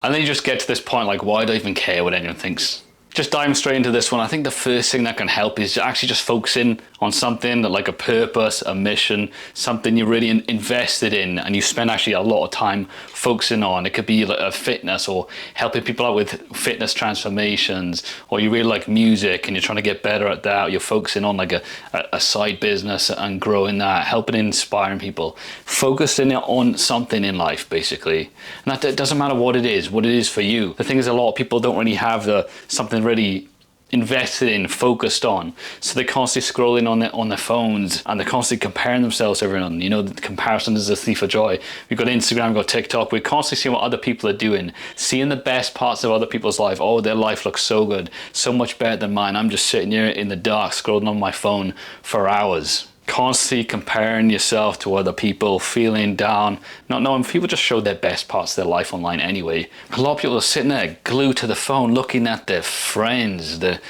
And then you just get to this point like, why do I even care what anyone thinks? Just diving straight into this one, I think the first thing that can help is actually just focusing on something that, like a purpose, a mission, something you're really invested in and you spend actually a lot of time focusing on. It could be like a fitness or helping people out with fitness transformations, or you really like music and you're trying to get better at that, or you're focusing on like a side business and growing that, helping and inspiring people, focusing on something in life basically. And that doesn't matter what it is for you. The thing is, a lot of people don't really have something really invested in, focused on, so they're constantly scrolling on their phones and they're constantly comparing themselves to everyone. You know, the comparison is a thief of joy. We've got Instagram, we've got TikTok, we're constantly seeing what other people are doing, seeing the best parts of other people's life. Oh, their life looks so good, so much better than mine. I'm just sitting here in the dark scrolling on my phone for hours, constantly comparing yourself to other people, feeling down, not knowing. People just show their best parts of their life online anyway. A lot of people are sitting there glued to the phone, looking at their friends, their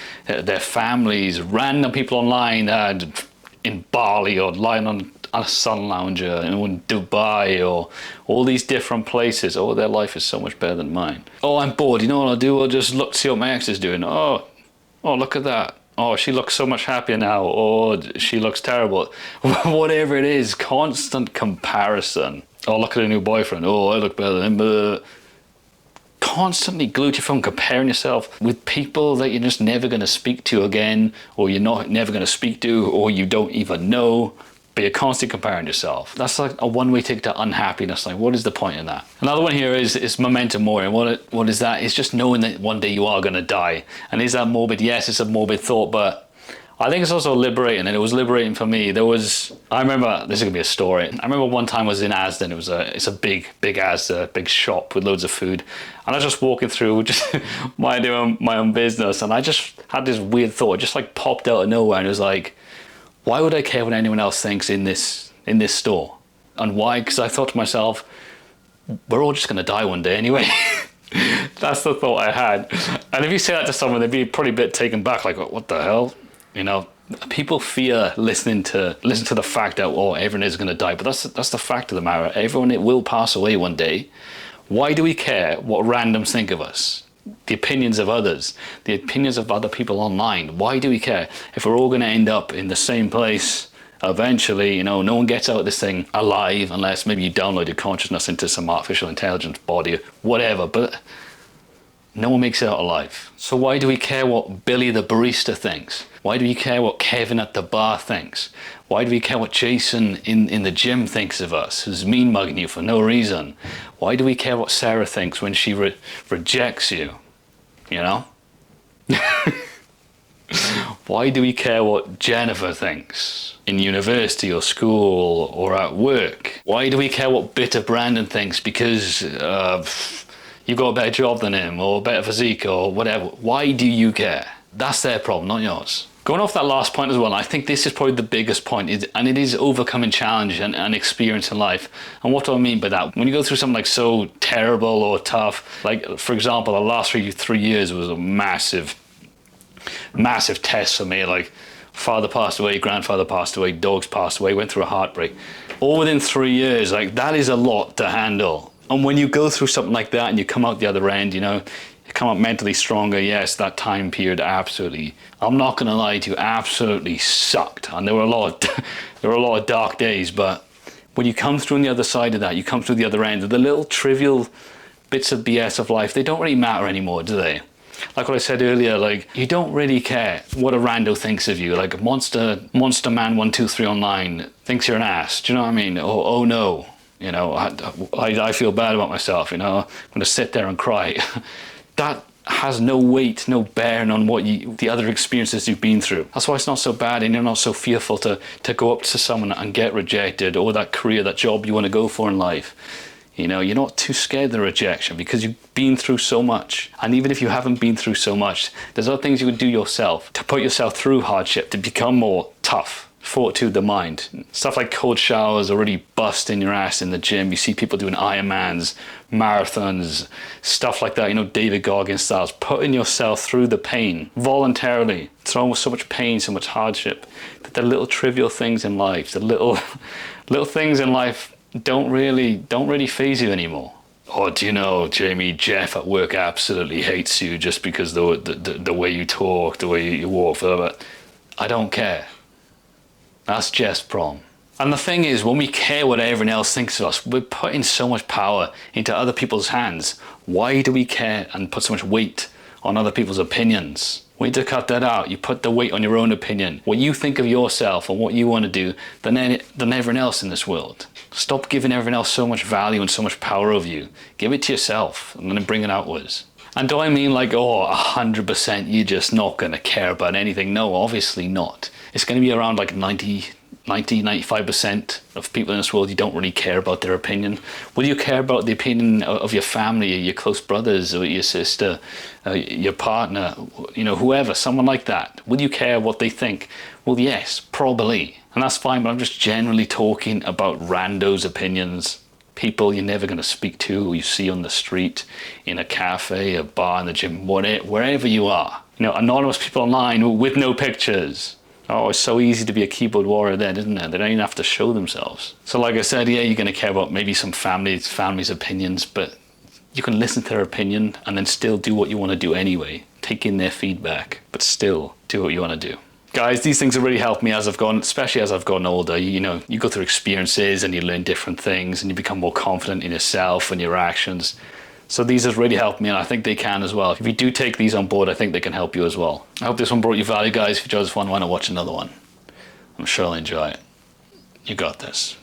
families, random people online in Bali, or lying on a sun lounger in Dubai, or all these different places. Oh, their life is so much better than mine. Oh, I'm bored. You know what I'll do? I'll just look to see what my ex is doing. Oh, look at that. Oh, she looks so much happier now. Oh, she looks terrible. Whatever it is, constant comparison. Oh, look at her new boyfriend. Oh, I look better than him. Constantly glued to your phone, comparing yourself with people that you're just never going to speak to again, or you're never going to speak to, or you don't even know. But you're constantly comparing yourself. That's like a one-way ticket to unhappiness. Like, what is the point in that? Another one here is memento mori. And what is that? It's just knowing that one day you are going to die. And is that morbid? Yes, it's a morbid thought, but I think it's also liberating, and it was liberating for me. I remember, this is gonna be a story. I remember one time I was in Asda, it's a big Asda, big shop with loads of food. And I was just walking through, just minding my own business. And I just had this weird thought, it just like popped out of nowhere. And it was like, why would I care what anyone else thinks in this store? And why? Because I thought to myself, we're all just gonna die one day anyway. That's the thought I had. And if you say that to someone, they'd be probably a bit taken back, like, what the hell? You know, people fear listen to the fact that, oh, everyone is gonna die. But that's the fact of the matter. Everyone will pass away one day. Why do we care what randoms think of us? The opinions of others, the opinions of other people online. Why do we care? If we're all going to end up in the same place eventually, you know, no one gets out of this thing alive unless maybe you download your consciousness into some artificial intelligence body, whatever, but no one makes it out alive. So why do we care what Billy the barista thinks? Why do we care what Kevin at the bar thinks? Why do we care what Jason in the gym thinks of us, who's mean mugging you for no reason? Why do we care what Sarah thinks when she rejects you? You know? Why do we care what Jennifer thinks in university or school or at work? Why do we care what bitter Brandon thinks because you've got a better job than him, or better physique, or whatever? Why do you care? That's their problem, not yours. Going off that last point as well, I think this is probably the biggest point, and it is overcoming challenge and experience in life. And what do I mean by that? When you go through something like so terrible or tough, like for example, the last three years was a massive test for me. Like, father passed away, grandfather passed away, dogs passed away, went through a heartbreak. All within 3 years, like that is a lot to handle. And when you go through something like that and you come out the other end, you know, you come out mentally stronger. Yes, that time period absolutely, I'm not gonna lie to you, absolutely sucked. And there were a lot of dark days, but when you come through on the other side of that, you come through the other end, the little trivial bits of BS of life, they don't really matter anymore, do they? Like what I said earlier, like, you don't really care what a rando thinks of you. Like Monster Man 123 online thinks you're an ass. Do you know what I mean? Oh no. You know, I feel bad about myself, you know, I'm going to sit there and cry. That has no weight, no bearing on the other experiences you've been through. That's why it's not so bad, and you're not so fearful to go up to someone and get rejected, or that career, that job you want to go for in life. You know, you're not too scared of the rejection because you've been through so much. And even if you haven't been through so much, there's other things you can do yourself to put yourself through hardship, to become more tough. Fortitude the mind. Stuff like cold showers, or really busting your ass in the gym. You see people doing Ironmans, marathons, stuff like that, you know, David Goggins styles, putting yourself through the pain voluntarily, thrown with so much pain, so much hardship, that the little trivial things in life, the little things in life don't really faze you anymore. Oh, do you know, Jamie, Jeff at work absolutely hates you just because the way you talk, the way you walk, but I don't care. That's Jeff's problem. And the thing is, when we care what everyone else thinks of us, we're putting so much power into other people's hands. Why do we care and put so much weight on other people's opinions? We need to cut that out. You put the weight on your own opinion, what you think of yourself and what you want to do, than everyone else in this world. Stop giving everyone else so much value and so much power over you. Give it to yourself and then bring it outwards. And do I mean like, oh, 100% you're just not going to care about anything? No, obviously not. It's going to be around like 95% of people in this world, you don't really care about their opinion. Will you care about the opinion of your family, your close brothers, or your sister, your partner, whoever, someone like that? Will you care what they think? Well, yes, probably. And that's fine, but I'm just generally talking about randos' opinions. People you're never going to speak to, who you see on the street, in a cafe, a bar, in the gym, wherever you are. Anonymous people online with no pictures. Oh, it's so easy to be a keyboard warrior then, isn't it? They don't even have to show themselves. So like I said, yeah, you're going to care about maybe some families' opinions, but you can listen to their opinion and then still do what you want to do anyway. Take in their feedback, but still do what you want to do. Guys, these things have really helped me especially as I've gotten older. You go through experiences and you learn different things and you become more confident in yourself and your actions. So these have really helped me, and I think they can as well. If you do take these on board, I think they can help you as well. I hope this one brought you value, guys. If you enjoyed this one, why not watch another one? I'm sure I'll enjoy it. You got this.